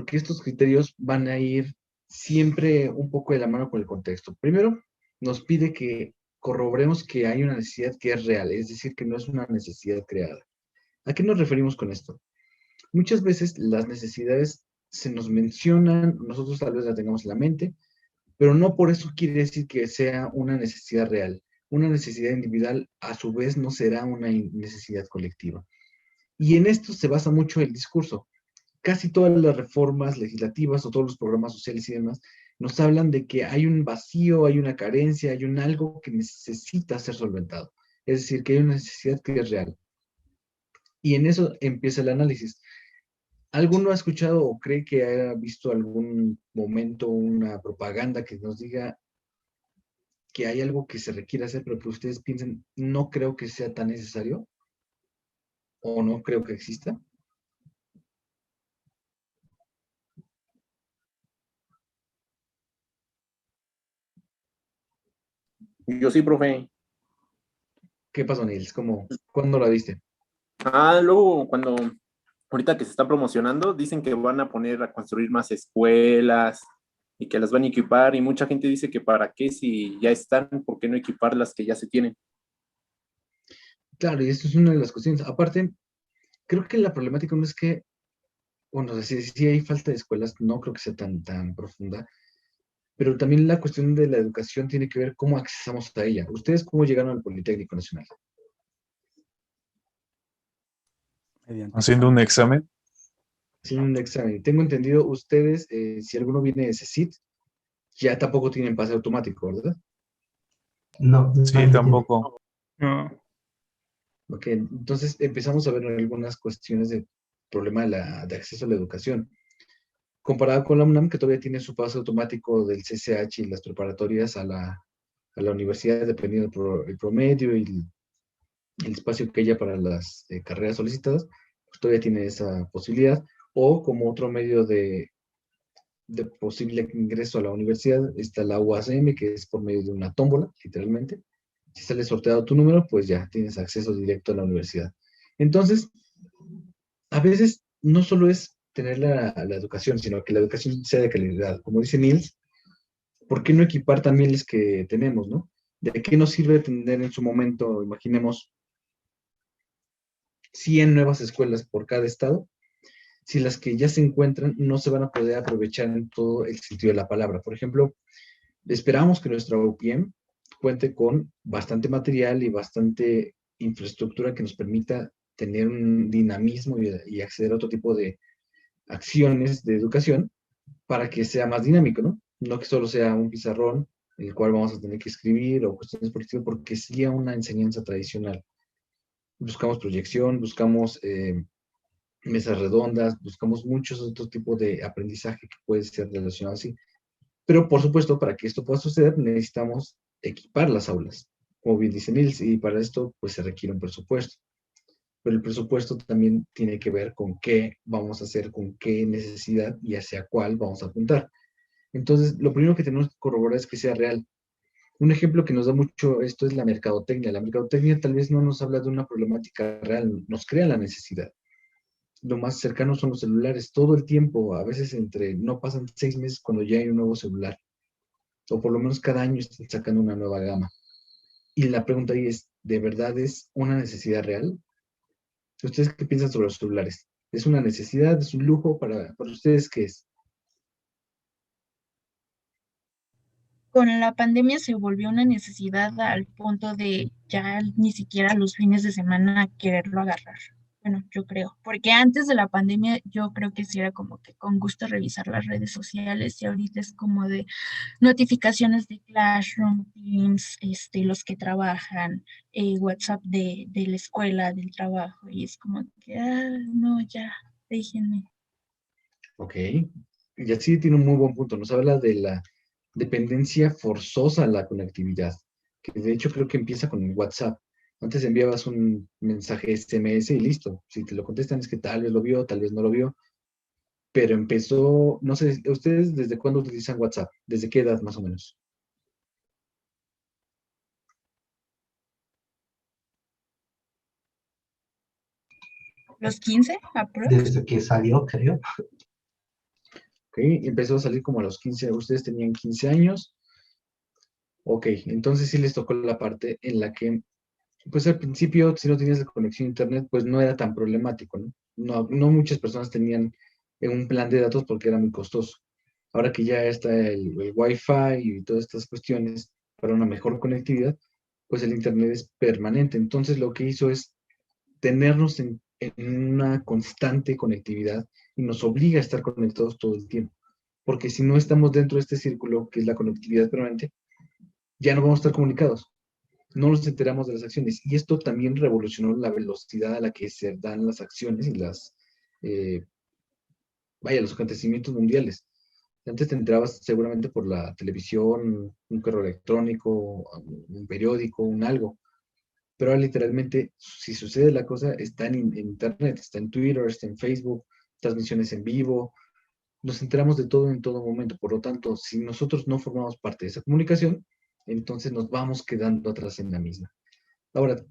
que estos criterios van a ir siempre un poco de la mano con el contexto. Primero, nos pide que corroboremos que hay una necesidad que es real, es decir, que no es una necesidad creada. ¿A qué nos referimos con esto? Muchas veces las necesidades se nos mencionan, nosotros tal vez la tengamos en la mente, pero no por eso quiere decir que sea una necesidad real. Una necesidad individual a su vez no será una necesidad colectiva. Y en esto se basa mucho el discurso. Casi todas las reformas legislativas o todos los programas sociales y demás nos hablan de que hay un vacío, hay una carencia, hay un algo que necesita ser solventado. Es decir, que hay una necesidad que es real. Y en eso empieza el análisis. ¿Alguno ha escuchado o cree que haya visto algún momento una propaganda que nos diga que hay algo que se requiere hacer, pero que ustedes piensen, no creo que sea tan necesario o no creo que exista? Yo sí, profe. ¿Qué pasó, Nils? ¿Cuándo la viste? Luego ahorita que se está promocionando, dicen que van a poner a construir más escuelas y que las van a equipar y mucha gente dice que para qué si ya están, ¿por qué no equipar las que ya se tienen? Claro, y esto es una de las cuestiones. Aparte, creo que la problemática no es que, bueno, si hay falta de escuelas, no creo que sea tan profunda, pero también la cuestión de la educación tiene que ver cómo accesamos a ella. ¿Ustedes cómo llegaron al Politécnico Nacional? Haciendo un examen. Sin un examen. Tengo entendido, ustedes, si alguno viene de CECIT, ya tampoco tienen pase automático, ¿verdad? No, Sí, nadie tampoco. No. Ok, entonces empezamos a ver algunas cuestiones de problema de acceso a la educación. Comparado con la UNAM, que todavía tiene su pase automático del CCH y las preparatorias a la universidad, dependiendo del promedio y el espacio que haya para las carreras solicitadas, pues todavía tiene esa posibilidad. O como otro medio de posible ingreso a la universidad está la UACM, que es por medio de una tómbola, literalmente. Si sale sorteado tu número, pues ya tienes acceso directo a la universidad. Entonces, a veces no solo es tener la educación, sino que la educación sea de calidad. Como dice Niels, ¿por qué no equipar también las que tenemos, no? ¿De qué nos sirve tener en su momento, imaginemos, 100 nuevas escuelas por cada estado, si las que ya se encuentran no se van a poder aprovechar en todo el sentido de la palabra? Por ejemplo, esperamos que nuestra UPM cuente con bastante material y bastante infraestructura que nos permita tener un dinamismo y acceder a otro tipo de acciones de educación para que sea más dinámico, ¿no? No que solo sea un pizarrón en el cual vamos a tener que escribir o cuestiones por el estilo, porque sería una enseñanza tradicional. Buscamos proyección, buscamos mesas redondas, buscamos muchos otros tipos de aprendizaje que puede ser relacionado así. Pero, por supuesto, para que esto pueda suceder, necesitamos equipar las aulas, como bien dice Nils, y para esto, pues, se requiere un presupuesto. Pero el presupuesto también tiene que ver con qué vamos a hacer, con qué necesidad y hacia cuál vamos a apuntar. Entonces, lo primero que tenemos que corroborar es que sea real. Un ejemplo que nos da mucho esto es la mercadotecnia. La mercadotecnia tal vez no nos habla de una problemática real, nos crea la necesidad. Lo más cercano son los celulares, todo el tiempo, a veces no pasan 6 meses cuando ya hay un nuevo celular, o por lo menos cada año están sacando una nueva gama. Y la pregunta ahí es, ¿de verdad es una necesidad real? ¿Ustedes qué piensan sobre los celulares? ¿Es una necesidad? ¿Es un lujo? ¿Para ustedes qué es? Con la pandemia se volvió una necesidad al punto de ya ni siquiera los fines de semana quererlo agarrar. Bueno, yo creo, porque antes de la pandemia yo creo que sí era como que con gusto revisar las redes sociales y ahorita es como de notificaciones de Classroom, Teams, los que trabajan, WhatsApp de la escuela, del trabajo y es como que, no, ya, déjenme. Ok. Y así tiene un muy buen punto. Nos habla de la dependencia forzosa a la conectividad, que de hecho creo que empieza con el WhatsApp. Antes enviabas un mensaje SMS y listo. Si te lo contestan es que tal vez lo vio, tal vez no lo vio, pero empezó, no sé, ¿ustedes desde cuándo utilizan WhatsApp? ¿Desde qué edad más o menos? ¿Los 15 aprox? desde que salió, creo. ¿ok? Empezó a salir como a los 15, ustedes tenían 15 años, ok, entonces sí les tocó la parte en la que, pues al principio, si no tenías la conexión a internet, pues no era tan problemático, ¿no? No muchas personas tenían un plan de datos porque era muy costoso. Ahora que ya está el Wi-Fi y todas estas cuestiones para una mejor conectividad, pues el internet es permanente. Entonces lo que hizo es tenernos en una constante conectividad y nos obliga a estar conectados todo el tiempo. Porque si no estamos dentro de este círculo, que es la conectividad permanente, ya no vamos a estar comunicados. No nos enteramos de las acciones. Y esto también revolucionó la velocidad a la que se dan las acciones y eh, los acontecimientos mundiales. Antes te enterabas seguramente por la televisión, un correo electrónico, un periódico, un algo. Pero ahora literalmente, si sucede la cosa, está en internet, está en Twitter, está en Facebook, transmisiones en vivo. Nos enteramos de todo en todo momento. Por lo tanto, si nosotros no formamos parte de esa comunicación, entonces nos vamos quedando atrás en la misma. Ahora,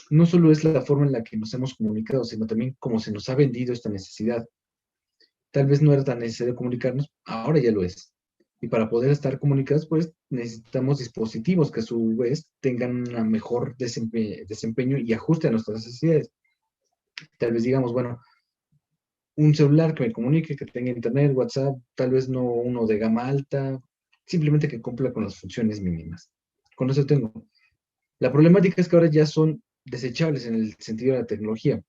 no solo es la forma en la que nos hemos comunicado, sino también cómo se nos ha vendido esta necesidad. Tal vez no era tan necesario comunicarnos, ahora ya lo es. Y para poder estar comunicados, pues necesitamos dispositivos que a su vez tengan un mejor desempeño y ajuste a nuestras necesidades. Tal vez digamos, bueno, un celular que me comunique, que tenga internet, WhatsApp, tal vez no uno de gama alta, simplemente que cumpla con las funciones mínimas. Con eso tengo. La problemática es que ahora ya son desechables en el sentido de la tecnología.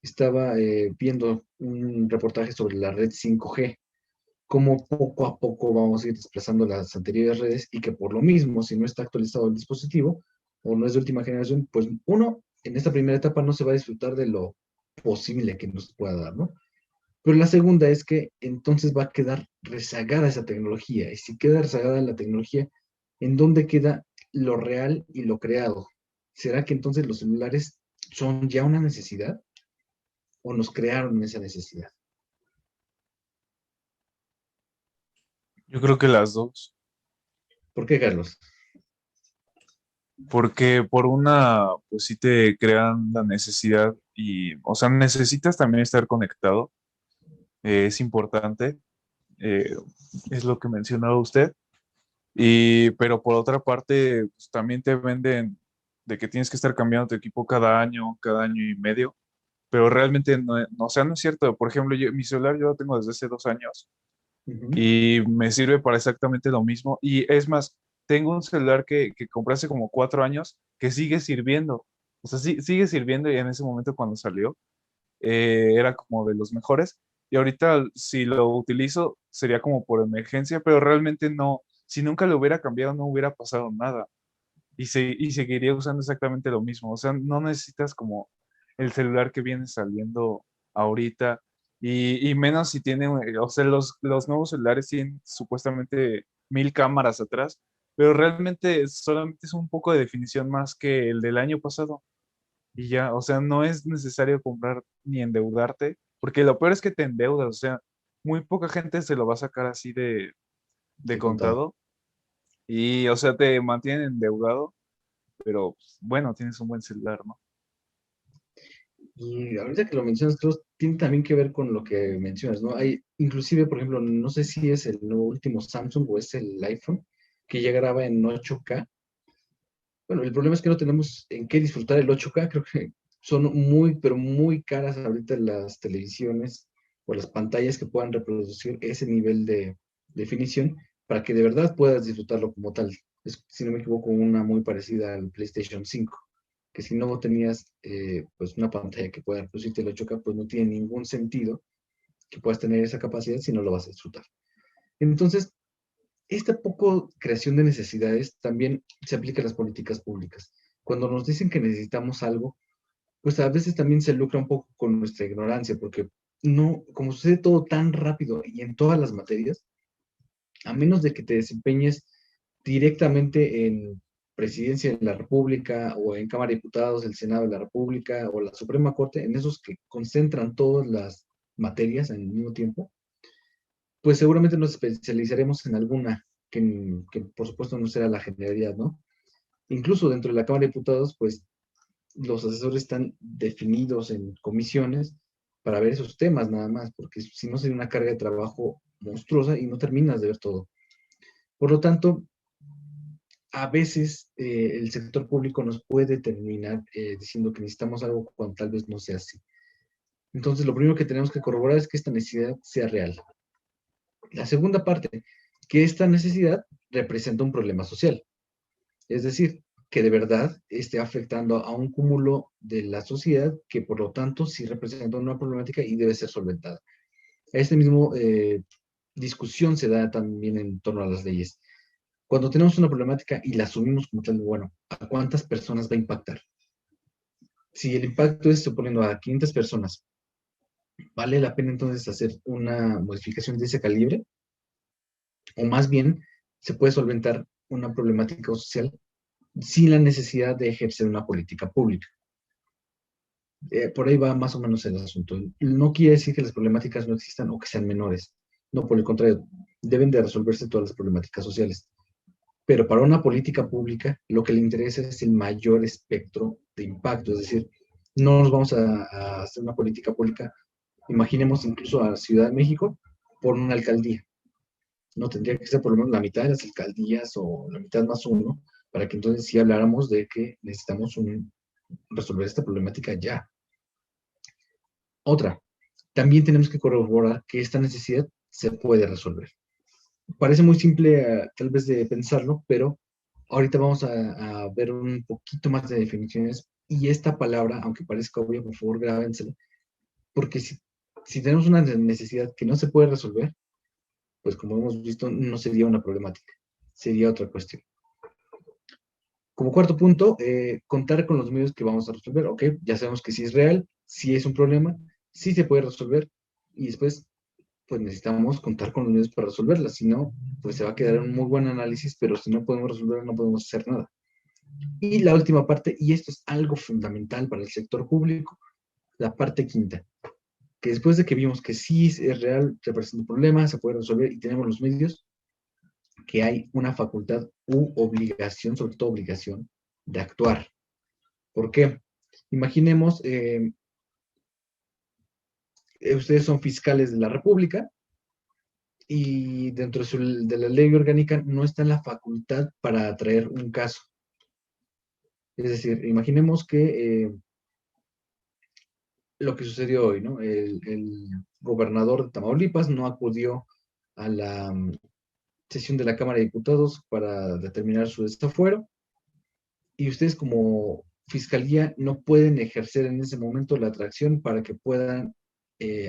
Estaba viendo un reportaje sobre la red 5G, cómo poco a poco vamos a ir desplazando las anteriores redes y que por lo mismo, si no está actualizado el dispositivo o no es de última generación, pues uno, en esta primera etapa no se va a disfrutar de lo posible que nos pueda dar, ¿no? Pero la segunda es que entonces va a quedar rezagada esa tecnología. Y si queda rezagada la tecnología, ¿en dónde queda lo real y lo creado? ¿Será que entonces los celulares son ya una necesidad o nos crearon esa necesidad? Yo creo que las dos, ¿Por qué, Carlos? porque por una, pues sí te crean la necesidad y, o sea, necesitas también estar conectado, es importante, eh, es lo que mencionaba usted, pero por otra parte, pues, también te venden de que tienes que estar cambiando tu equipo cada año y medio, pero realmente o sea, no es cierto. Por ejemplo, mi celular yo lo tengo desde hace 2 años Ujú. y me sirve para exactamente lo mismo. Y es más, tengo un celular que compré hace como 4 años que sigue sirviendo. O sea, sí, sigue sirviendo y en ese momento cuando salió era como de los mejores. Y ahorita si lo utilizo sería como por emergencia, pero realmente no, si nunca lo hubiera cambiado no hubiera pasado nada. Y seguiría usando exactamente lo mismo. O sea, no necesitas como el celular que viene saliendo ahorita. Y menos si tiene, o sea, los nuevos celulares tienen supuestamente 1000 cámaras atrás, pero realmente solamente es un poco de definición más que el del año pasado. Y ya, o sea, no es necesario comprar ni endeudarte, porque lo peor es que te endeudas, o sea, muy poca gente se lo va a sacar así de De contado. contado. Y, o sea, te mantienen endeudado, pero pues, bueno, tienes un buen celular, ¿no? Y ahorita que lo mencionas, creo, tiene también que ver con lo que mencionas, ¿no? Hay, inclusive, por ejemplo, no sé si es el nuevo último Samsung o es el iPhone, que ya graba en 8K. Bueno, el problema es que no tenemos en qué disfrutar el 8K. Creo que son muy, pero muy caras ahorita las televisiones o las pantallas que puedan reproducir ese nivel de definición para que de verdad puedas disfrutarlo como tal. Es, si no me equivoco, una muy parecida al PlayStation 5, que si no tenías pues una pantalla que pueda reproducirte el 8K, pues no tiene ningún sentido que puedas tener esa capacidad si no lo vas a disfrutar. Entonces, esta poco creación de necesidades también se aplica a las políticas públicas. Cuando nos dicen que necesitamos algo, pues a veces también se lucra un poco con nuestra ignorancia, porque no, como sucede todo tan rápido y en todas las materias, a menos de que te desempeñes directamente en Presidencia de la República o en Cámara de Diputados, el Senado de la República o la Suprema Corte, en esos que concentran todas las materias en el mismo tiempo, pues seguramente nos especializaremos en alguna que por supuesto no será la generalidad, ¿no? Incluso dentro de la Cámara de Diputados, pues los asesores están definidos en comisiones para ver esos temas nada más, porque si no sería una carga de trabajo monstruosa y no terminas de ver todo. Por lo tanto, a veces el sector público nos puede terminar diciendo que necesitamos algo cuando tal vez no sea así. Entonces, lo primero que tenemos que corroborar es que esta necesidad sea real. La segunda parte, que esta necesidad representa un problema social. Es decir, que de verdad esté afectando a un cúmulo de la sociedad que por lo tanto sí representa una problemática y debe ser solventada. Este mismo discusión se da también en torno a las leyes. Cuando tenemos una problemática y la asumimos como tal, bueno, ¿a cuántas personas va a impactar? Si el impacto es suponiendo a 500 personas, ¿vale la pena entonces hacer una modificación de ese calibre? O más bien, se puede solventar una problemática social sin la necesidad de ejercer una política pública. Por ahí va más o menos el asunto. No quiere decir que las problemáticas no existan o que sean menores. No, por el contrario, deben de resolverse todas las problemáticas sociales. Pero para una política pública, lo que le interesa es el mayor espectro de impacto. Es decir, no nos vamos a hacer una política pública, imaginemos incluso a la Ciudad de México, por una alcaldía. No tendría que ser por lo menos la mitad de las alcaldías o la mitad más uno, para que entonces sí habláramos de que necesitamos resolver esta problemática ya. Otra, también tenemos que corroborar que esta necesidad se puede resolver. Parece muy simple tal vez de pensarlo, pero ahorita vamos a ver un poquito más de definiciones y esta palabra, aunque parezca obvia, por favor grábensela, porque si tenemos una necesidad que no se puede resolver, pues como hemos visto, no sería una problemática, sería otra cuestión. Como cuarto punto, contar con los medios que vamos a resolver. Ok, ya sabemos que sí es real, sí es un problema, sí se puede resolver y después pues necesitamos contar con los medios para resolverla, si no, pues se va a quedar un muy buen análisis, pero si no podemos resolverla no podemos hacer nada. Y la última parte, y esto es algo fundamental para el sector público, la parte quinta, que después de que vimos que sí es real, representa un problema, se puede resolver y tenemos los medios, que hay una facultad u obligación, sobre todo obligación, de actuar. ¿Por qué? Imaginemos, ustedes son fiscales de la República y dentro de la ley orgánica no está en la facultad para traer un caso. Es decir, imaginemos que lo que sucedió hoy, ¿no? El gobernador de Tamaulipas no acudió a la sesión de la Cámara de Diputados para determinar su desafuero y ustedes como fiscalía no pueden ejercer en ese momento la atracción para que puedan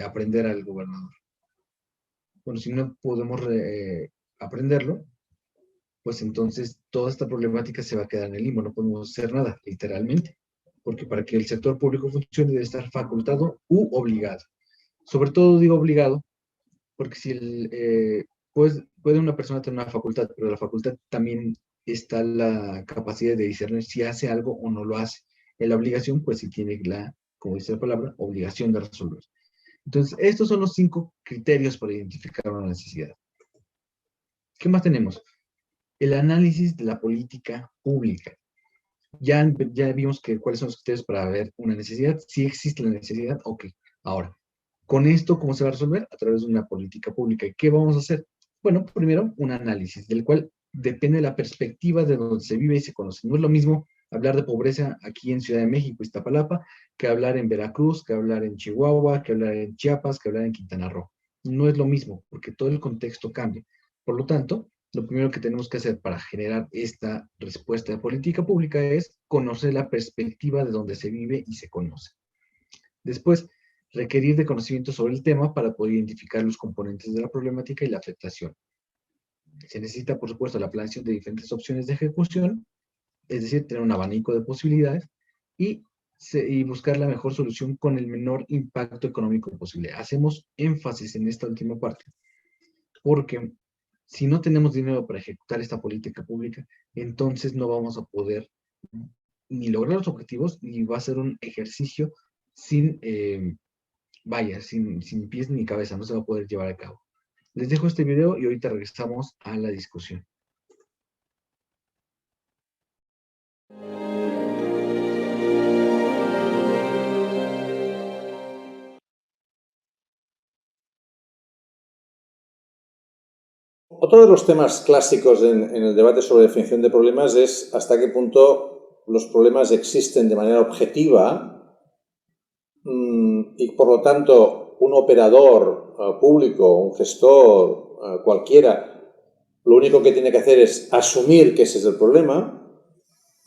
aprender al gobernador. Bueno, si no podemos aprenderlo, pues entonces toda esta problemática se va a quedar en el limbo, no podemos hacer nada, literalmente, porque para que el sector público funcione debe estar facultado u obligado. Sobre todo digo obligado, porque si pues, puede una persona tener una facultad, pero la facultad también está la capacidad de discernir si hace algo o no lo hace. En la obligación, pues sí tiene la, como dice la palabra, obligación de resolver. Entonces, estos son los 5 criterios para identificar una necesidad. ¿Qué más tenemos? El análisis de la política pública. Ya vimos cuáles son los criterios para ver una necesidad. Si existe la necesidad, ok. Ahora, con esto, ¿cómo se va a resolver? A través de una política pública. ¿Y qué vamos a hacer? Bueno, primero, un análisis, del cual depende de la perspectiva de donde se vive y se conoce. No es lo mismo hablar de pobreza aquí en Ciudad de México, Iztapalapa, que hablar en Veracruz, que hablar en Chihuahua, que hablar en Chiapas, que hablar en Quintana Roo. No es lo mismo, porque todo el contexto cambia. Por lo tanto, lo primero que tenemos que hacer para generar esta respuesta de política pública es conocer la perspectiva de donde se vive y se conoce. Después, requerir de conocimiento sobre el tema para poder identificar los componentes de la problemática y la afectación. Se necesita, por supuesto, la planeación de diferentes opciones de ejecución, es decir, tener un abanico de posibilidades y buscar la mejor solución con el menor impacto económico posible. Hacemos énfasis en esta última parte, porque si no tenemos dinero para ejecutar esta política pública, entonces no vamos a poder ni lograr los objetivos, ni va a ser un ejercicio sin, vaya, sin pies ni cabeza, no se va a poder llevar a cabo. Les dejo este video y ahorita regresamos a la discusión. Otro de los temas clásicos en el debate sobre definición de problemas es hasta qué punto los problemas existen de manera objetiva y, por lo tanto, un operador público, un gestor, cualquiera, lo único que tiene que hacer es asumir que ese es el problema,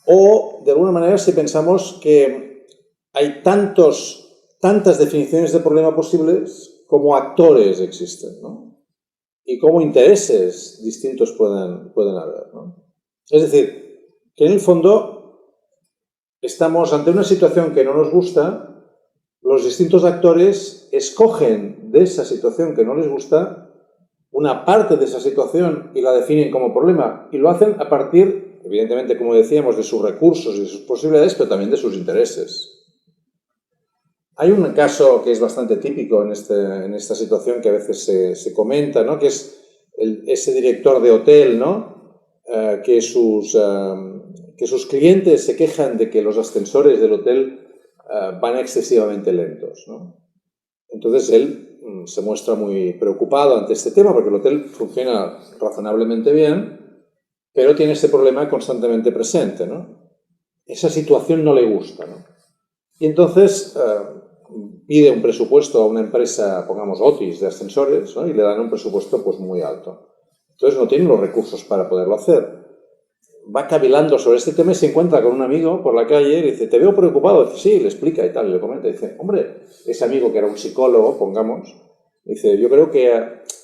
o, de alguna manera, si pensamos que hay tantas definiciones de problema posibles como actores existen, ¿no? Y cómo intereses distintos pueden haber, ¿no? Es decir, que en el fondo estamos ante una situación que no nos gusta, los distintos actores escogen de esa situación que no les gusta una parte de esa situación y la definen como problema, y lo hacen a partir, evidentemente, como decíamos, de sus recursos y de sus posibilidades, pero también de sus intereses. Hay un caso que es bastante típico en esta situación que a veces se comenta, ¿no? Que es ese director de hotel, ¿no? Que sus clientes se quejan de que los ascensores del hotel van excesivamente lentos, ¿no? Entonces él se muestra muy preocupado ante este tema porque el hotel funciona razonablemente bien, pero tiene este problema constantemente presente, ¿no? Esa situación no le gusta, ¿no? Y entonces pide un presupuesto a una empresa, pongamos Otis, de ascensores, ¿no? Y le dan un presupuesto pues muy alto. Entonces no tienen los recursos para poderlo hacer. Va cavilando sobre este tema y se encuentra con un amigo por la calle y le dice, te veo preocupado. Dice, sí, le explica y tal, y le comenta. Dice, hombre, ese amigo que era un psicólogo, pongamos, dice, yo creo que,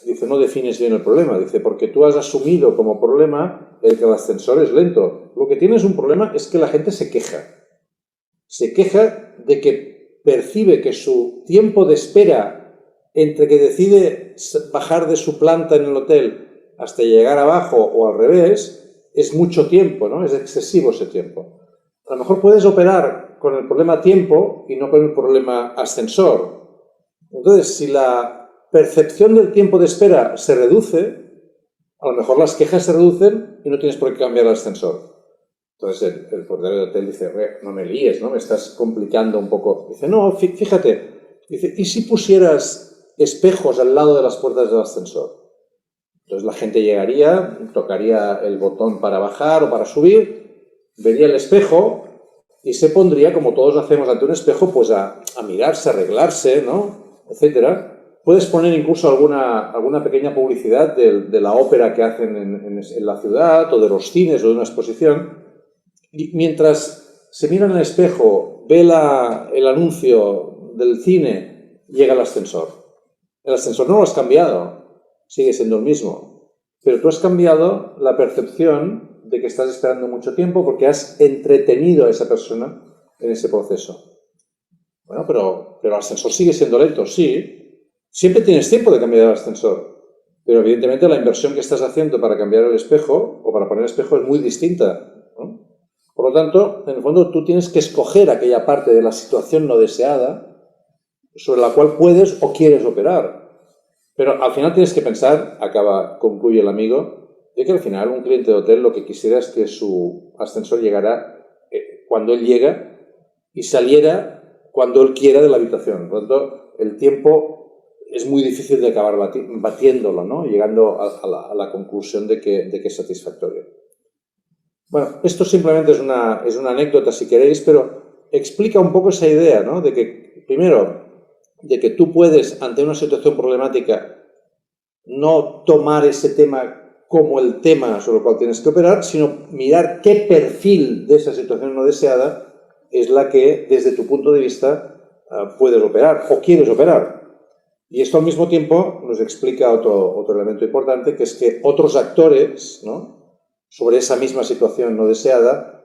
dice, no defines bien el problema. Dice, porque tú has asumido como problema el que el ascensor es lento. Lo que tienes un problema es que la gente se queja. Se queja de que percibe que su tiempo de espera entre que decide bajar de su planta en el hotel hasta llegar abajo o al revés es mucho tiempo, ¿no? Es excesivo ese tiempo. A lo mejor puedes operar con el problema tiempo y no con el problema ascensor. Entonces, si la percepción del tiempo de espera se reduce, a lo mejor las quejas se reducen y no tienes por qué cambiar el ascensor. Entonces el portero del hotel dice, no me líes, ¿no? Me estás complicando un poco. Dice, no, fíjate. Dice, ¿y si pusieras espejos al lado de las puertas del ascensor? Entonces la gente llegaría, tocaría el botón para bajar o para subir, vería el espejo y se pondría, como todos hacemos ante un espejo, pues a mirarse, a arreglarse, ¿no? Etcétera. Puedes poner incluso alguna pequeña publicidad de la ópera que hacen en la ciudad o de los cines o de una exposición. Y mientras se mira en el espejo, ve el anuncio del cine, llega el ascensor. El ascensor no lo has cambiado, sigue siendo el mismo. Pero tú has cambiado la percepción de que estás esperando mucho tiempo porque has entretenido a esa persona en ese proceso. Bueno, pero el ascensor sigue siendo lento, sí. Siempre tienes tiempo de cambiar el ascensor. Pero evidentemente la inversión que estás haciendo para cambiar el espejo o para poner el espejo es muy distinta, ¿no? Por lo tanto, en el fondo, tú tienes que escoger aquella parte de la situación no deseada sobre la cual puedes o quieres operar. Pero al final tienes que pensar, concluye el amigo, de que al final un cliente de hotel lo que quisiera es que su ascensor llegara cuando él llega y saliera cuando él quiera de la habitación. Por lo tanto, el tiempo es muy difícil de acabar batiéndolo, ¿no? Llegando a la conclusión de que es satisfactorio. Bueno, esto simplemente es una anécdota, si queréis, pero explica un poco esa idea, ¿no? De que, primero, de que tú puedes, ante una situación problemática, no tomar ese tema como el tema sobre el cual tienes que operar, sino mirar qué perfil de esa situación no deseada es la que, desde tu punto de vista, puedes operar o quieres operar. Y esto al mismo tiempo nos explica otro elemento importante, que es que otros actores, ¿no?, sobre esa misma situación no deseada,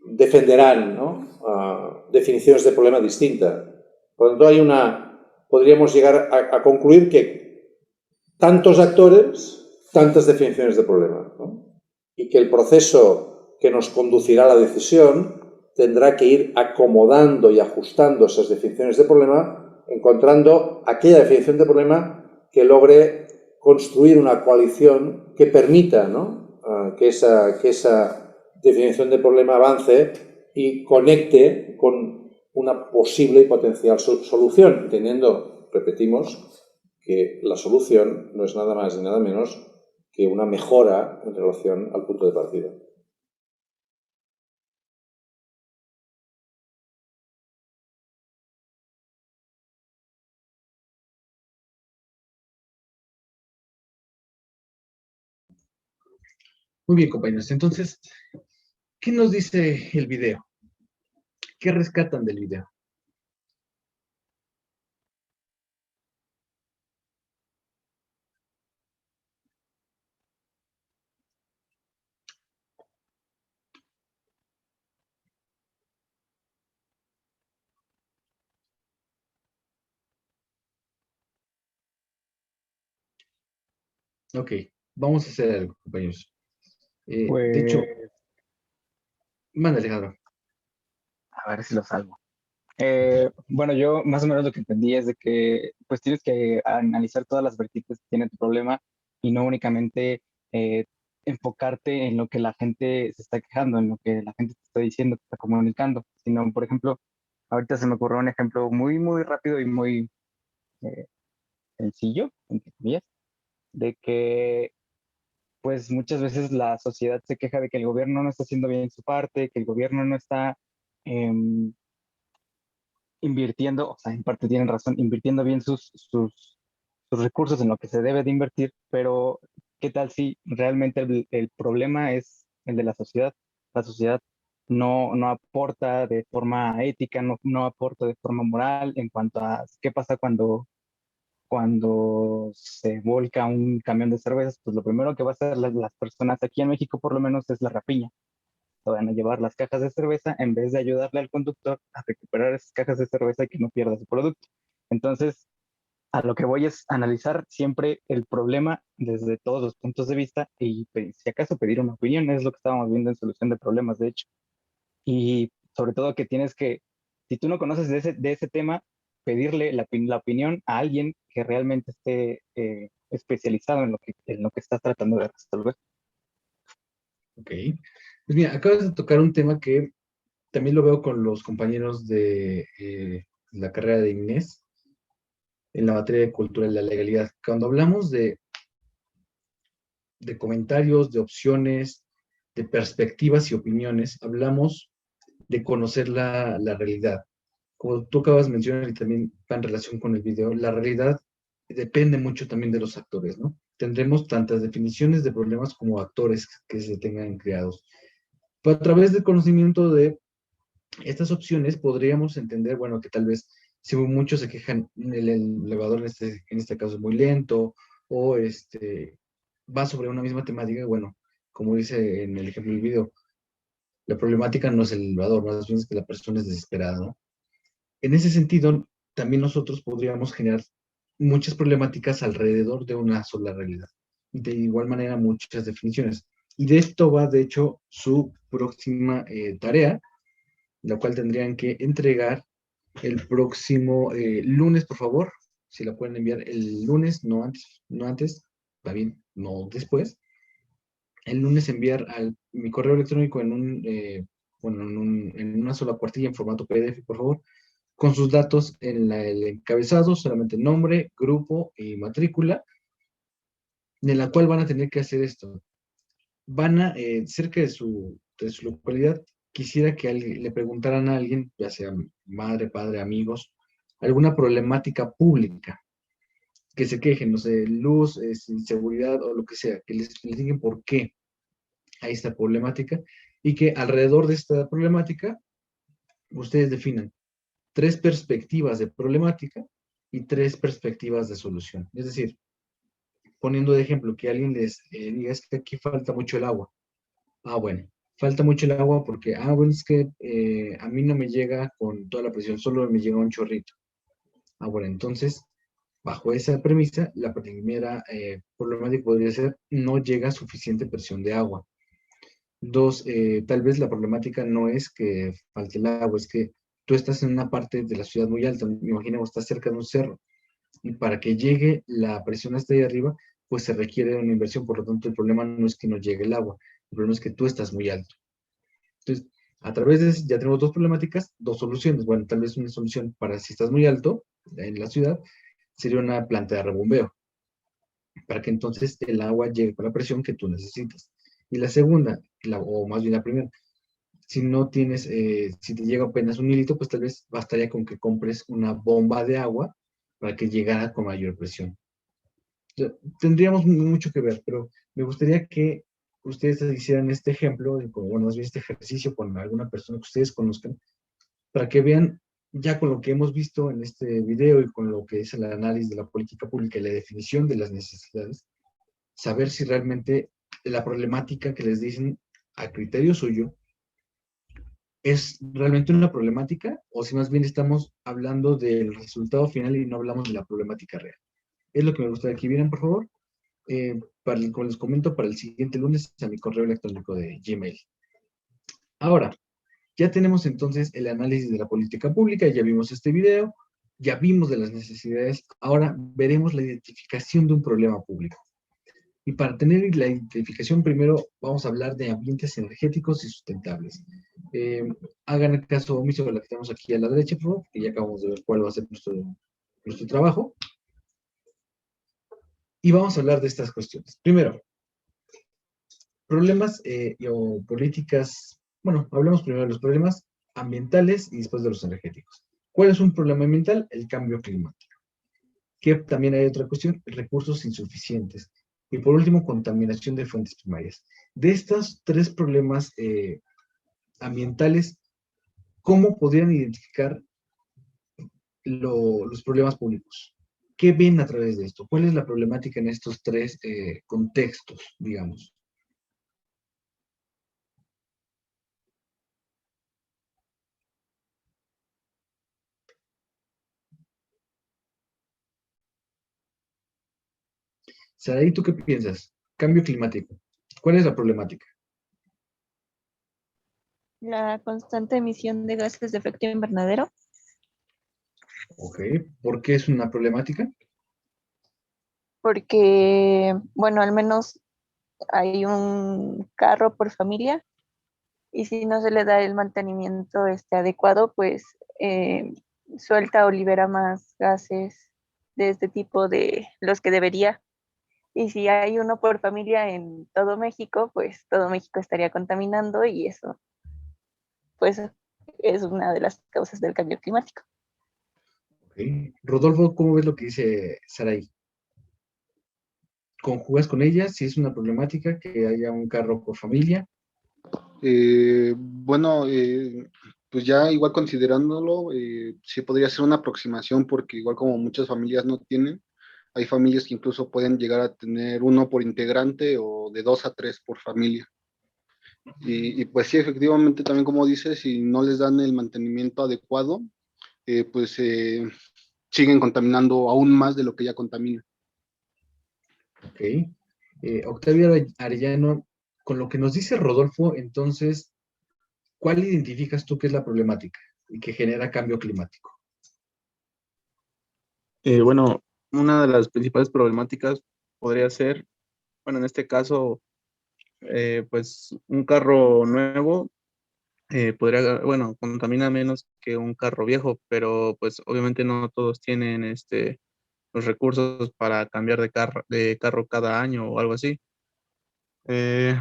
defenderán, ¿no?, definiciones de problema distintas. Por lo tanto, podríamos llegar a concluir que tantos actores, tantas definiciones de problema, ¿no? Y que el proceso que nos conducirá a la decisión tendrá que ir acomodando y ajustando esas definiciones de problema, encontrando aquella definición de problema que logre construir una coalición que permita, ¿no?, que esa definición de problema avance y conecte con una posible y potencial solución, entendiendo, repetimos, que la solución no es nada más ni nada menos que una mejora en relación al punto de partida. Muy bien, compañeros. Entonces, ¿qué nos dice el video? ¿Qué rescatan del video? Ok, vamos a hacer algo, compañeros. De hecho, Pues, manda Alejandro. a ver si lo salvo. Bueno, yo más o menos lo que entendí es de que pues tienes que analizar todas las vertientes que tiene tu problema y no únicamente eh, enfocarte en lo que la gente se está quejando, en lo que la gente te está diciendo, te está comunicando, sino, por ejemplo, ahorita se me ocurrió un ejemplo muy, muy rápido y muy eh, sencillo, entre comillas, de que pues muchas veces la sociedad se queja de que el gobierno no está haciendo bien su parte, que el gobierno no está em, invirtiendo, o sea, en parte tienen razón, invirtiendo bien sus recursos en lo que se debe de invertir, pero ¿qué tal si realmente el problema es el de la sociedad? La sociedad no aporta de forma ética, no aporta de forma moral en cuanto a qué pasa cuando se volca un camión de cervezas, pues lo primero que va a hacer las personas aquí en México por lo menos es la rapiña. Se van a llevar las cajas de cerveza en vez de ayudarle al conductor a recuperar esas cajas de cerveza y que no pierda su producto. Entonces, a lo que voy es analizar siempre el problema desde todos los puntos de vista y si acaso pedir una opinión, es lo que estábamos viendo en solución de problemas, de hecho. Y sobre todo que tienes que, si tú no conoces de ese tema, pedirle la opinión a alguien que realmente esté especializado en lo que estás tratando de resolver. Ok. Pues mira, acabas de tocar un tema que también lo veo con los compañeros de la carrera de Inés en la materia de cultura y la legalidad. Cuando hablamos de comentarios, de opciones, de perspectivas y opiniones, hablamos de conocer la realidad. Como tú acabas de mencionar y también va en relación con el video, la realidad depende mucho también de los actores, ¿no? Tendremos tantas definiciones de problemas como actores que se tengan creados. Pero a través del conocimiento de estas opciones podríamos entender, bueno, que tal vez si muchos se quejan, el elevador en este caso es muy lento, o va sobre una misma temática, y bueno, como dice en el ejemplo del video, la problemática no es el elevador, más bien es que la persona es desesperada, ¿no? En ese sentido, también nosotros podríamos generar muchas problemáticas alrededor de una sola realidad. De igual manera, muchas definiciones. Y de esto va, de hecho, su próxima tarea, la cual tendrían que entregar el próximo lunes, por favor. Si la pueden enviar el lunes, no antes, va bien, no después. El lunes enviar mi correo electrónico bueno, en una sola cuartilla en formato PDF, por favor, con sus datos en el encabezado, solamente nombre, grupo y matrícula, en la cual van a tener que hacer esto. Cerca de su localidad, quisiera que le preguntaran a alguien, ya sea madre, padre, amigos, alguna problemática pública, que se quejen, no sé, luz, inseguridad o lo que sea, que les digan por qué hay esta problemática y que alrededor de esta problemática ustedes definan 3 perspectivas de problemática y 3 perspectivas de solución. Es decir, poniendo de ejemplo que alguien les diga es que aquí falta mucho el agua. Ah, bueno, falta mucho el agua porque, bueno, es que a mí no me llega con toda la presión, solo me llega un chorrito. Ah, bueno, entonces, bajo esa premisa, la primera problemática podría ser no llega suficiente presión de agua. 2, tal vez la problemática no es que falte el agua, es que tú estás en una parte de la ciudad muy alta, me imagino que estás cerca de un cerro, y para que llegue la presión hasta ahí arriba, pues se requiere una inversión, por lo tanto el problema no es que no llegue el agua, el problema es que tú estás muy alto. Entonces, a través de eso ya tenemos 2 problemáticas, 2 soluciones. Bueno, tal vez una solución para si estás muy alto en la ciudad sería una planta de rebombeo. para que entonces el agua llegue con la presión que tú necesitas. Y la segunda, o más bien la primera, si no tienes, si te llega apenas un hilito, pues tal vez bastaría con que compres una bomba de agua para que llegara con mayor presión. Tendríamos mucho que ver, pero me gustaría que ustedes hicieran este ejemplo, bueno, más bien este ejercicio con alguna persona que ustedes conozcan, para que vean ya con lo que hemos visto en este video y con lo que es el análisis de la política pública y la definición de las necesidades, saber si realmente la problemática que les dicen a criterio suyo es realmente una problemática o si más bien estamos hablando del resultado final y no hablamos de la problemática real. Es lo que me gustaría que vieran, por favor. Como les comento, para el siguiente lunes a mi correo electrónico de Gmail. Ahora, ya tenemos entonces el análisis de la política pública, ya vimos este video, ya vimos de las necesidades, ahora veremos la identificación de un problema público. Y para tener la identificación, primero vamos a hablar de ambientes energéticos y sustentables. Hagan el caso omiso de la que tenemos aquí a la derecha, por favor, que ya acabamos de ver cuál va a ser nuestro trabajo. Y vamos a hablar de estas cuestiones. Primero, problemas o políticas, bueno, hablemos primero de los problemas ambientales y después de los energéticos. ¿Cuál es un problema ambiental? El cambio climático. Que también hay otra cuestión, recursos insuficientes. Y por último, contaminación de fuentes primarias. De estos tres problemas ambientales, ¿cómo podrían identificar los problemas públicos? ¿Qué ven a través de esto? ¿Cuál es la problemática en estos tres contextos, digamos? Saraí, ¿tú qué piensas? Cambio climático. ¿Cuál es la problemática? La constante emisión de gases de efecto invernadero, Ok, ¿por qué es una problemática? porque, bueno, al menos hay un carro por familia y si no se le da el mantenimiento adecuado, pues suelta o libera más gases de este tipo de los que debería. Y si hay uno por familia en todo México, pues todo México estaría contaminando y eso, pues, es una de las causas del cambio climático. Ok. Rodolfo, ¿cómo ves lo que dice Saraí? ¿Conjugas con ella si es una problemática que haya un carro por familia? Bueno, pues ya igual considerándolo, sí podría ser una aproximación porque igual como muchas familias no tienen, hay familias que incluso pueden llegar a tener uno por integrante o de 2 a 3 por familia. Y pues sí, efectivamente también como dices, si no les dan el mantenimiento adecuado, pues siguen contaminando aún más de lo que ya contamina. Ok. Octavio Arellano, con lo que nos dice Rodolfo, entonces, ¿cuál identificas tú que es la problemática y que genera cambio climático? Bueno, una de las principales problemáticas podría ser, bueno, en este caso, pues un carro nuevo podría, bueno, contamina menos que un carro viejo, pero pues obviamente no todos tienen los recursos para cambiar de carro cada año o algo así. Eh,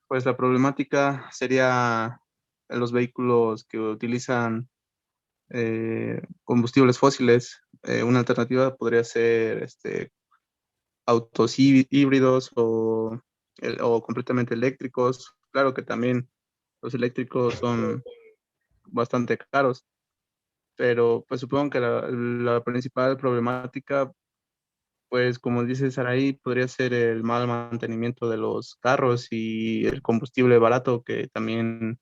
pues la problemática sería los vehículos que utilizan combustibles fósiles. Una alternativa podría ser autos híbridos o completamente eléctricos. Claro que también los eléctricos son bastante caros, pero pues supongo que la principal problemática, pues como dice Saraí, podría ser el mal mantenimiento de los carros y el combustible barato que también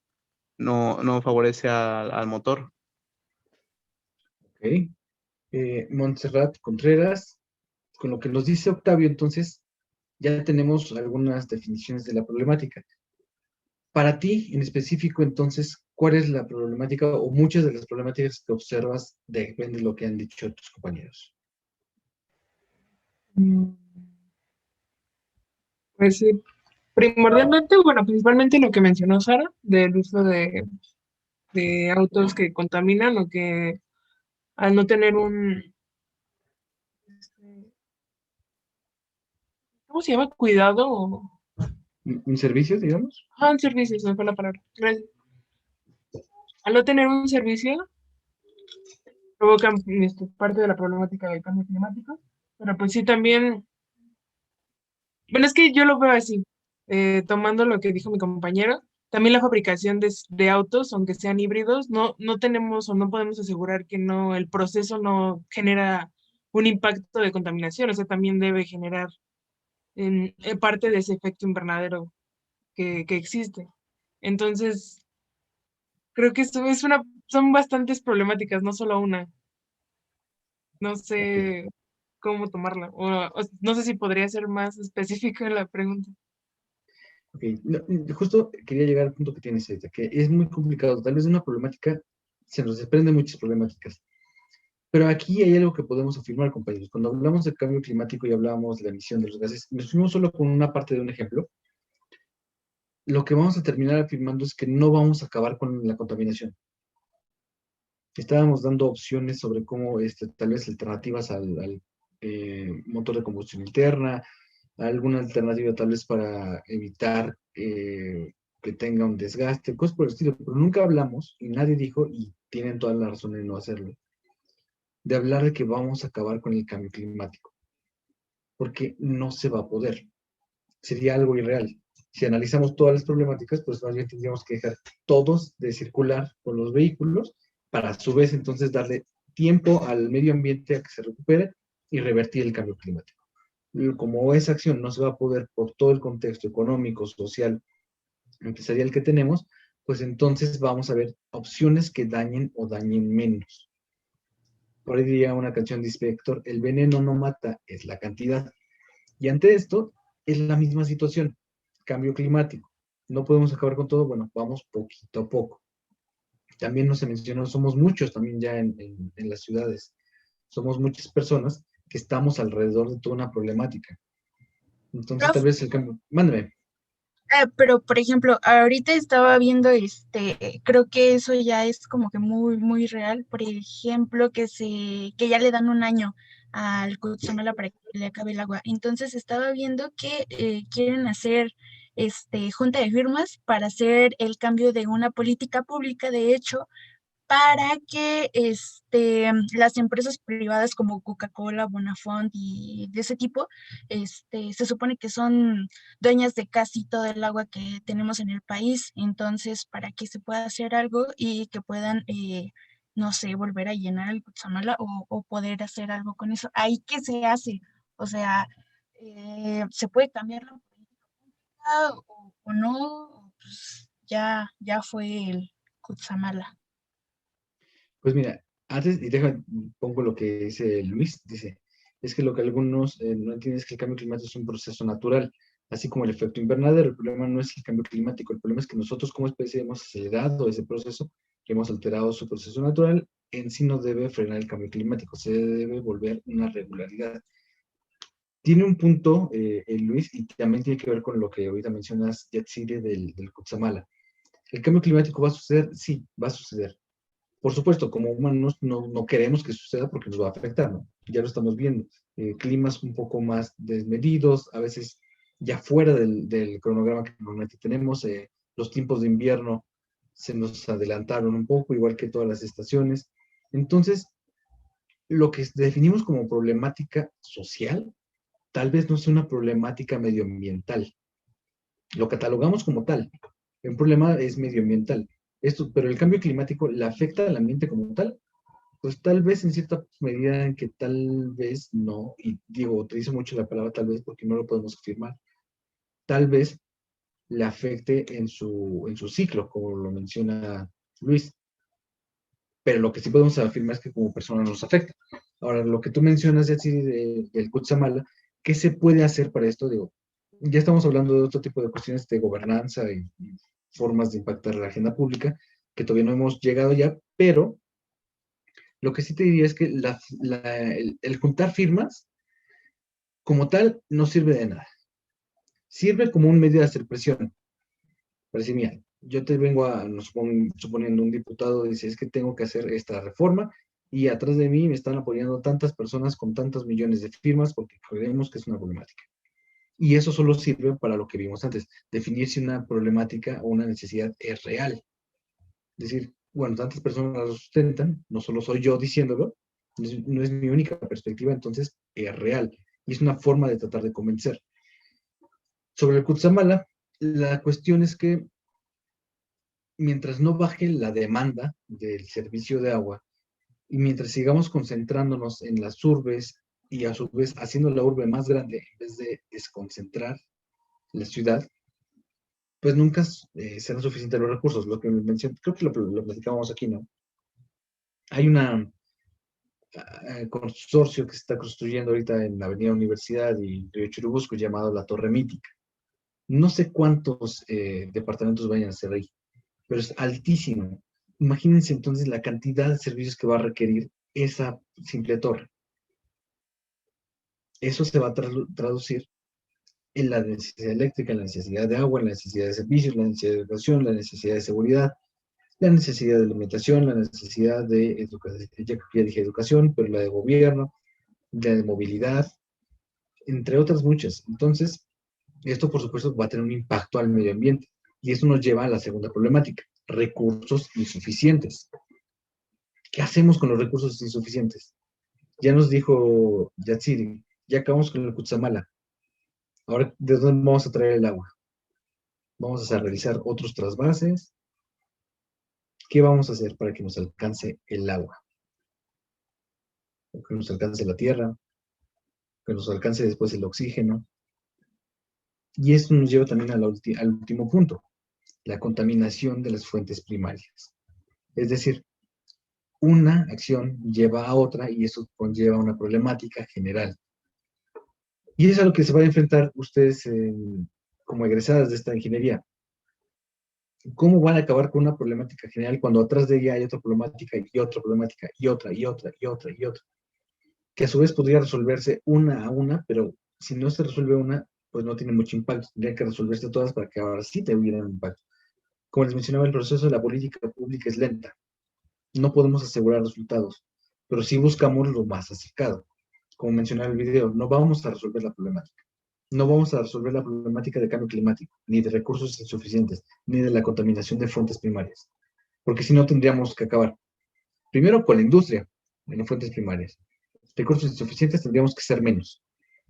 no favorece al motor. Ok. Montserrat Contreras, con lo que nos dice Octavio, entonces, ya tenemos algunas definiciones de la problemática. Para ti, en específico, entonces, ¿cuál es la problemática o muchas de las problemáticas que observas depende de lo que han dicho tus compañeros? Mm, Pues sí, primordialmente, bueno, principalmente lo que mencionó Sara, del uso de autos que contaminan o que al no tener un, este, ¿cómo se llama? Cuidado o... ¿Un servicio, digamos? Ah, un servicio, se me fue la palabra. Gracias. Al no tener un servicio, provocan parte de la problemática del cambio climático, pero pues sí también, bueno, es que yo lo veo así, tomando lo que dijo mi compañero, también la fabricación de autos, aunque sean híbridos, no tenemos o no podemos asegurar que no, el proceso no genera un impacto de contaminación, o sea, también debe generar en parte de ese efecto invernadero que existe. Entonces, creo que esto es son bastantes problemáticas, no solo una. No Ok. sé cómo tomarla. O no sé si podría ser más específico en la pregunta. Ok, no, justo quería llegar al punto que tienes ahorita, que es muy complicado. Tal vez de una problemática se nos desprenden muchas problemáticas. Pero aquí hay algo que podemos afirmar, compañeros. Cuando hablamos del cambio climático y hablamos de la emisión de los gases, nos fuimos solo con una parte de un ejemplo. Lo que vamos a terminar afirmando es que no vamos a acabar con la contaminación. Estábamos dando opciones sobre cómo, tal vez alternativas al motor de combustión interna, alguna alternativa tal vez para evitar que tenga un desgaste, cosas por el estilo, pero nunca hablamos, y nadie dijo, y tienen toda la razón en no hacerlo, de hablar de que vamos a acabar con el cambio climático, porque no se va a poder. Sería algo irreal. Si analizamos todas las problemáticas, pues más bien tendríamos que dejar todos de circular con los vehículos para a su vez entonces darle tiempo al medio ambiente a que se recupere y revertir el cambio climático. Como esa acción no se va a poder por todo el contexto económico, social, empresarial que tenemos, pues entonces vamos a ver opciones que dañen o dañen menos. Por ahí diría una canción de Spector, el veneno no mata, es la cantidad. Y ante esto, es la misma situación, cambio climático. No podemos acabar con todo, bueno, vamos poquito a poco. También nos mencionó, somos muchos también ya en las ciudades. Somos muchas personas que estamos alrededor de toda una problemática. Entonces, tal Prof, vez el cambio. Mándame. pero por ejemplo, ahorita estaba viendo creo que eso ya es como que muy, muy real. Por ejemplo, que ya le dan un año al Cutzamala para que le acabe el agua. Entonces estaba viendo que quieren hacer junta de firmas para hacer el cambio de una política pública, de hecho, para que las empresas privadas como Coca-Cola, Bonafont y de ese tipo, se supone que son dueñas de casi todo el agua que tenemos en el país. Entonces, para que se pueda hacer algo y que puedan, no sé, volver a llenar el Cutzamala o poder hacer algo con eso. ¿Ahí qué se hace? O sea, ¿se puede cambiar la política pública o no? Pues ya fue el Cutzamala. Pues mira, antes, y pongo lo que dice Luis, dice, es que lo que algunos no entienden es que el cambio climático es un proceso natural, así como el efecto invernadero. El problema no es el cambio climático, el problema es que nosotros como especie hemos acelerado ese proceso, que hemos alterado su proceso natural, en sí no debe frenar el cambio climático, se debe volver una regularidad. Tiene un punto, Luis, y también tiene que ver con lo que ahorita mencionas, Yatsiri, del Cutzamala. ¿El cambio climático va a suceder? Sí, va a suceder. Por supuesto, como humanos no queremos que suceda porque nos va a afectar, ¿no? Ya lo estamos viendo. Climas un poco más desmedidos, a veces ya fuera del cronograma que normalmente tenemos. Los tiempos de invierno se nos adelantaron un poco, igual que todas las estaciones. Entonces, lo que definimos como problemática social, tal vez no sea una problemática medioambiental. Lo catalogamos como tal. Un problema es medioambiental. Pero el cambio climático le afecta al ambiente como tal, pues tal vez en cierta medida en que tal vez no, y digo, utilizo mucho la palabra tal vez porque no lo podemos afirmar, tal vez le afecte en su ciclo, como lo menciona Luis, pero lo que sí podemos afirmar es que como persona nos afecta. Ahora, lo que tú mencionas, del Kutsamala, ¿qué se puede hacer para esto? Digo, ya estamos hablando de otro tipo de cuestiones de gobernanza y formas de impactar la agenda pública, que todavía no hemos llegado ya, pero lo que sí te diría es que el juntar firmas, como tal, no sirve de nada. Sirve como un medio de hacer presión. Parece, mira, yo te vengo suponiendo un diputado dice, es que tengo que hacer esta reforma y atrás de mí me están apoyando tantas personas con tantos millones de firmas porque creemos que es una problemática. Y eso solo sirve para lo que vimos antes, definir si una problemática o una necesidad es real. Es decir, bueno, tantas personas lo sustentan, no solo soy yo diciéndolo, no es mi única perspectiva, entonces es real. Y es una forma de tratar de convencer. Sobre el Kutsamala, la cuestión es que mientras no baje la demanda del servicio de agua y mientras sigamos concentrándonos en las urbes y a su vez haciendo la urbe más grande en vez de desconcentrar la ciudad, pues nunca serán suficientes los recursos. Lo que mencioné, creo que lo platicábamos aquí, ¿no? Hay un consorcio que se está construyendo ahorita en la Avenida Universidad y Río Churubusco llamado la Torre Mítica. No sé cuántos departamentos vayan a ser ahí, pero es altísimo. Imagínense entonces la cantidad de servicios que va a requerir esa simple torre. Eso se va a traducir en la necesidad eléctrica, en la necesidad de agua, en la necesidad de servicios, la necesidad de educación, la necesidad de seguridad, la necesidad de alimentación, la necesidad de educación, ya dije educación, pero la de gobierno, la de movilidad, entre otras muchas. Entonces, esto por supuesto va a tener un impacto al medio ambiente. Y eso nos lleva a la segunda problemática, recursos insuficientes. ¿Qué hacemos con los recursos insuficientes? Ya nos dijo Yatsiri, ya acabamos con el Kutsamala. Ahora, ¿de dónde vamos a traer el agua? Vamos a realizar otros trasvases. ¿Qué vamos a hacer para que nos alcance el agua? Que nos alcance la tierra, que nos alcance después el oxígeno. Y esto nos lleva también al último punto, la contaminación de las fuentes primarias. Es decir, una acción lleva a otra y eso conlleva una problemática general. Y eso es a lo que se van a enfrentar ustedes como egresadas de esta ingeniería. ¿Cómo van a acabar con una problemática general cuando atrás de ella hay otra problemática y otra problemática y otra y otra y otra y otra? Que a su vez podría resolverse una a una, pero si no se resuelve una, pues no tiene mucho impacto. Tendría que resolverse todas para que ahora sí tuvieran impacto. Como les mencionaba, el proceso de la política pública es lenta. No podemos asegurar resultados, pero sí buscamos lo más acercado. Como mencionaba el video, no vamos a resolver la problemática. No vamos a resolver la problemática de cambio climático, ni de recursos insuficientes, ni de la contaminación de fuentes primarias. Porque si no, tendríamos que acabar. Primero con la industria, en las fuentes primarias. Recursos insuficientes tendríamos que ser menos.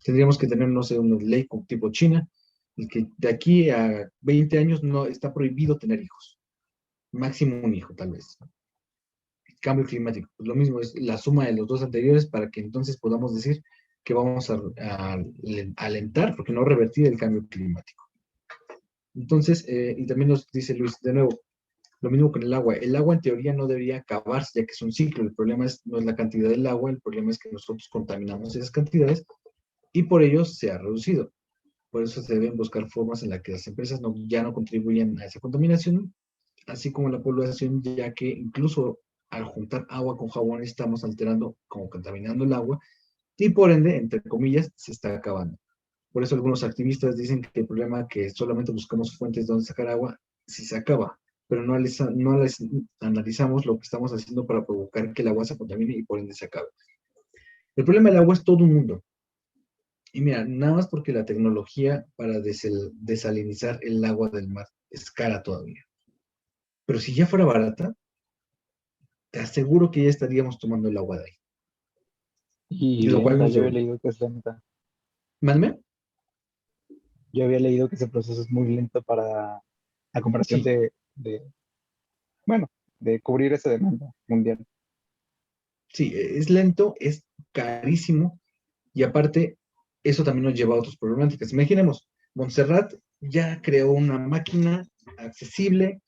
Tendríamos que tener, no sé, una ley tipo China, y que de aquí a 20 años no está prohibido tener hijos. Máximo un hijo, tal vez. Cambio climático, pues lo mismo, es la suma de los dos anteriores para que entonces podamos decir que vamos a alentar, porque no revertir el cambio climático. Entonces, y también nos dice Luis, de nuevo, lo mismo con el agua. El agua en teoría no debería acabarse, ya que es un ciclo. El problema no es la cantidad del agua, el problema es que nosotros contaminamos esas cantidades y por ello se ha reducido. Por eso se deben buscar formas en las que las empresas ya no contribuyan a esa contaminación, así como la población, ya que incluso al juntar agua con jabón estamos alterando, como contaminando el agua, y por ende, entre comillas, se está acabando. Por eso algunos activistas dicen que el problema es que solamente buscamos fuentes donde sacar agua, si se acaba, pero no analizamos lo que estamos haciendo para provocar que el agua se contamine y por ende se acabe. El problema del agua es todo un mundo. Y mira, nada más porque la tecnología para desalinizar el agua del mar es cara todavía. Pero si ya fuera barata, te aseguro que ya estaríamos tomando el agua de ahí. Y lo cual lenta, nos yo había lleva. leído que es lenta. ¿Mándame? Yo había leído que ese proceso es muy lento para la comparación Sí. bueno, de cubrir esa demanda mundial. Sí, es lento, es carísimo y aparte, eso también nos lleva a otras problemáticas. Imaginemos, Montserrat ya creó una máquina accesible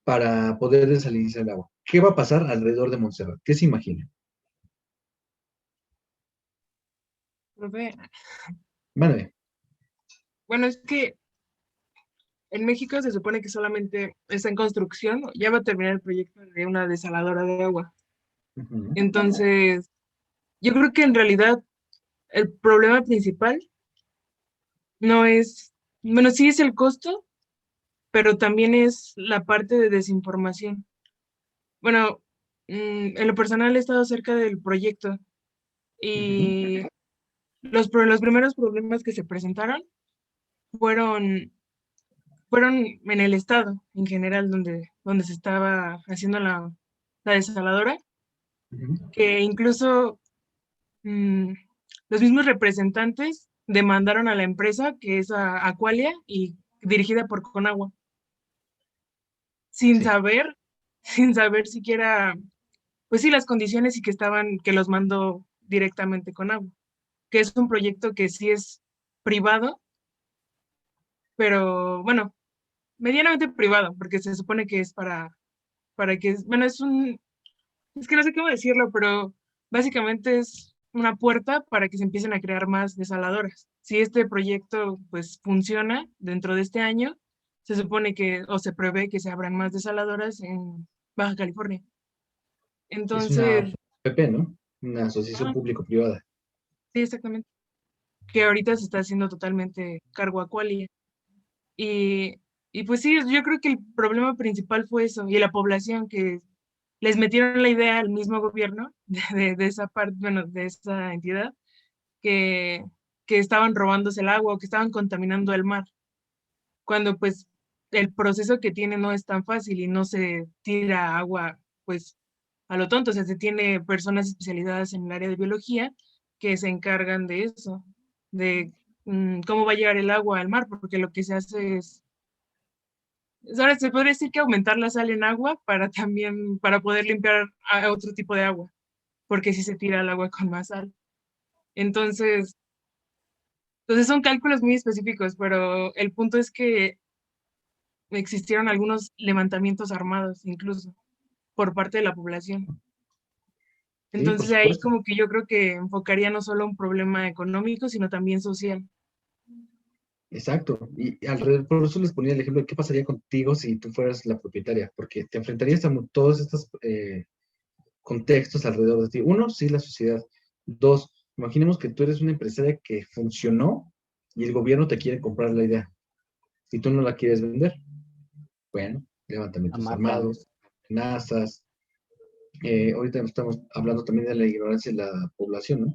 para poder desalinizar el agua. ¿Qué va a pasar alrededor de Montserrat? ¿Qué se imagina? Profe, Mándame. bueno, es que en México se supone que solamente está en construcción, ya va a terminar el proyecto de una desaladora de agua. Ujú. Entonces, yo creo que en realidad el problema principal no es, bueno, sí es el costo, pero también es la parte de desinformación. Bueno, en lo personal he estado cerca del proyecto y los primeros problemas que se presentaron fueron, fueron en el estado en general donde se estaba haciendo la desaladora, que incluso los mismos representantes demandaron a la empresa, que es Aqualia y dirigida por Conagua, sin Sí. saber, sin saber siquiera, pues sí, las condiciones y que los mandó directamente Conagua, que es un proyecto que sí es privado, pero bueno, medianamente privado, porque se supone que es para que, bueno, es que no sé cómo decirlo, pero básicamente es una puerta para que se empiecen a crear más desaladoras. Si este proyecto pues funciona dentro de este año, se supone que, o se prevé que se abran más desaladoras en Baja California. Es una Entonces, PP, ¿no? Una asociación ah, público-privada. sí, exactamente. Que ahorita se está haciendo totalmente cargo a Qualia. Y, y pues sí, yo creo que el problema principal fue eso, y la población que les metieron la idea al mismo gobierno de esa parte, bueno, de esa entidad, que, que estaban robándose el agua o que estaban contaminando el mar, cuando pues el proceso que tiene no es tan fácil y no se tira agua pues a lo tonto, o sea, se tiene personas especializadas en el área de biología que se encargan de eso, de cómo va a llegar el agua al mar, porque lo que se hace es, ahora se podría decir que aumentar la sal en agua para también, para poder limpiar a otro tipo de agua, porque si se tira el agua con más sal. Entonces, son cálculos muy específicos, pero el punto es que existieron algunos levantamientos armados, incluso, por parte de la población. Sí, por Entonces ahí supuesto. como que yo creo que enfocaría no solo un problema económico, sino también social. Exacto. Y alrededor, por eso les ponía el ejemplo de qué pasaría contigo si tú fueras la propietaria, porque te enfrentarías a todos estos contextos alrededor de ti. Uno, sí, la sociedad. Dos, imaginemos que tú eres una empresaria que funcionó y el gobierno te quiere comprar la idea y tú no la quieres vender. Bueno, La levantamientos matan. armados, amenazas. Ahorita estamos hablando también de la ignorancia de la población, ¿no?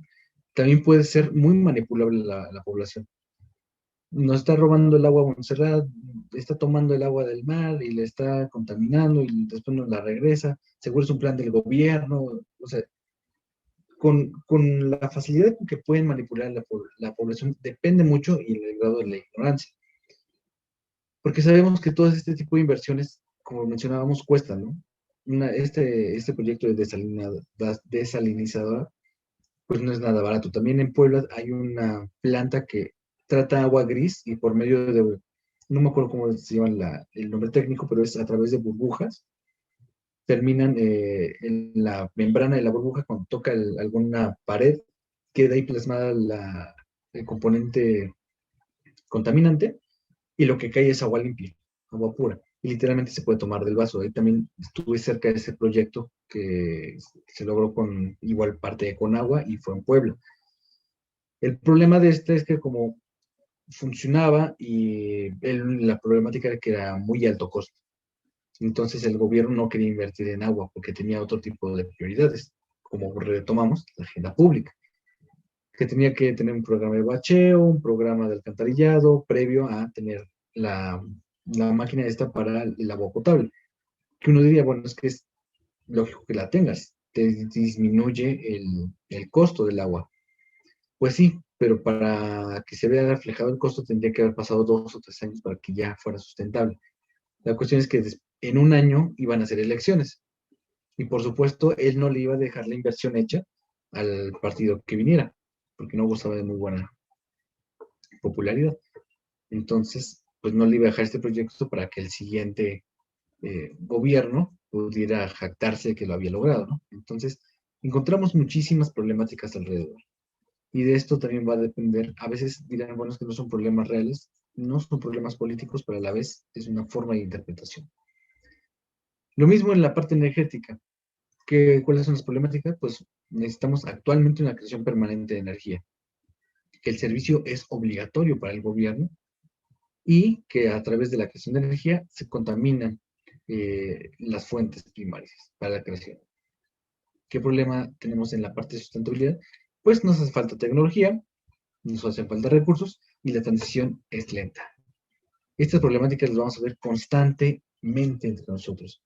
También puede ser muy manipulable la población. Nos está robando el agua a Montserrat, está tomando el agua del mar y le está contaminando y después nos la regresa. Seguro es un plan del gobierno. O sea, con la facilidad con que pueden manipular la población depende mucho y el grado de la ignorancia. Porque sabemos que todo este tipo de inversiones, como mencionábamos, cuestan, ¿no? Este proyecto de desalinizadora, pues no es nada barato. También en Puebla hay una planta que trata agua gris y por medio de, no me acuerdo cómo se llama el nombre técnico, pero es a través de burbujas, terminan en la membrana de la burbuja cuando toca alguna pared, queda ahí plasmada el componente contaminante y lo que cae es agua limpia, agua pura. Y literalmente se puede tomar del vaso. Ahí también estuve cerca de ese proyecto que se logró con igual parte de Conagua y fue en Puebla. El problema de este es que como funcionaba y la problemática era que era muy alto costo. Entonces el gobierno no quería invertir en agua porque tenía otro tipo de prioridades, como retomamos la agenda pública, que tenía que tener un programa de bacheo, un programa de alcantarillado, previo a tener la máquina esta para el agua potable. Que uno diría, bueno, es que es lógico que la tengas, te disminuye el costo del agua. Pues sí, pero para que se vea reflejado el costo tendría que haber pasado 2 o 3 años para que ya fuera sustentable. La cuestión es que en un año iban a hacer elecciones y por supuesto él no le iba a dejar la inversión hecha al partido que viniera, porque no gozaba de muy buena popularidad. Entonces, pues no le iba a dejar este proyecto para que el siguiente gobierno pudiera jactarse de que lo había logrado, ¿no? Entonces, encontramos muchísimas problemáticas alrededor. Y de esto también va a depender, a veces dirán, bueno, es que no son problemas reales, no son problemas políticos, pero a la vez es una forma de interpretación. Lo mismo en la parte energética. ¿Cuáles son las problemáticas? Pues necesitamos actualmente una creación permanente de energía, que el servicio es obligatorio para el gobierno y que a través de la creación de energía se contaminan las fuentes primarias para la creación. ¿Qué problema tenemos en la parte de sustentabilidad? Pues nos hace falta tecnología, nos hacen falta recursos y la transición es lenta. Estas problemáticas las vamos a ver constantemente entre nosotros.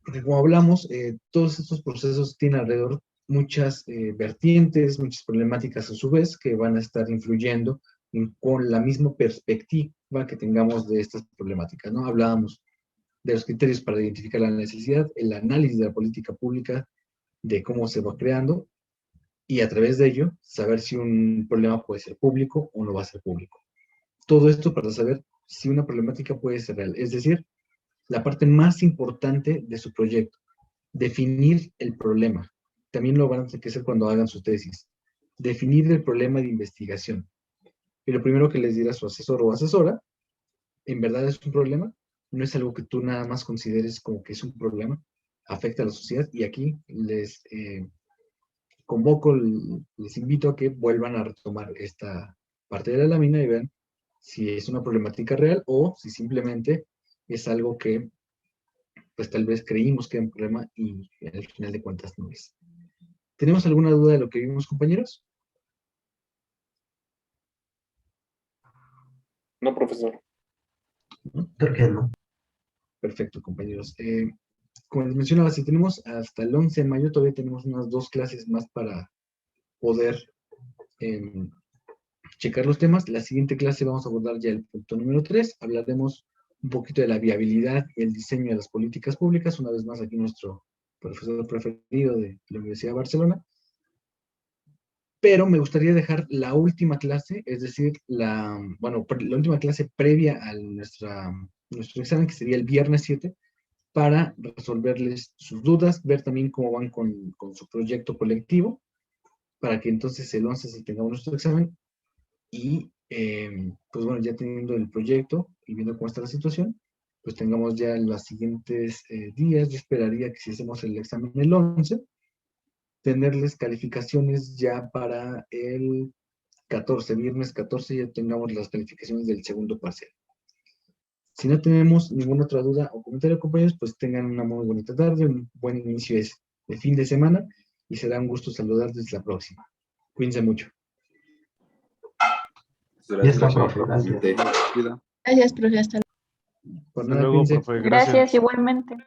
Porque como hablamos, todos estos procesos tienen alrededor muchas vertientes, muchas problemáticas a su vez que van a estar influyendo con la misma perspectiva que tengamos de estas problemáticas, ¿no? Hablábamos de los criterios para identificar la necesidad, el análisis de la política pública, de cómo se va creando, y a través de ello, saber si un problema puede ser público o no va a ser público. Todo esto para saber si una problemática puede ser real, es decir, la parte más importante de su proyecto, definir el problema. También lo van a tener que hacer cuando hagan su tesis. Definir el problema de investigación. Y lo primero que les dirá su asesor o asesora, ¿en verdad es un problema? No es algo que tú nada más consideres como que es un problema, afecta a la sociedad, y aquí les convoco, les invito a que vuelvan a retomar esta parte de la lámina y vean si es una problemática real o si simplemente es algo que pues tal vez creímos que era un problema y al final de cuentas no es. ¿Tenemos alguna duda de lo que vimos, compañeros? No, profesor. Creo que no. Perfecto, compañeros. Como les mencionaba, si tenemos hasta el 11 de mayo, todavía tenemos unas 2 clases más para poder checar los temas. La siguiente clase vamos a abordar ya el punto número 3. Hablaremos un poquito de la viabilidad y el diseño de las políticas públicas. Una vez más aquí nuestro profesor preferido de la Universidad de Barcelona. Pero me gustaría dejar la última clase, es decir, la última clase previa a nuestro examen, que sería el viernes 7, para resolverles sus dudas, ver también cómo van con su proyecto colectivo, para que entonces el 11 se tengamos nuestro examen y, pues bueno, ya teniendo el proyecto y viendo cómo está la situación, pues tengamos ya los siguientes días. Yo esperaría que si hacemos el examen el 11, tenerles calificaciones ya para el 14, viernes 14, ya tengamos las calificaciones del segundo parcial. Si no tenemos ninguna otra duda o comentario, compañeros, pues tengan una muy bonita tarde, un buen inicio de fin de semana, y será un gusto saludarles la próxima. Cuídense mucho. Ya está, profe, gracias. Gracias, profe. Hasta Por Hasta nada, luego, cuídense. profe. Gracias igualmente.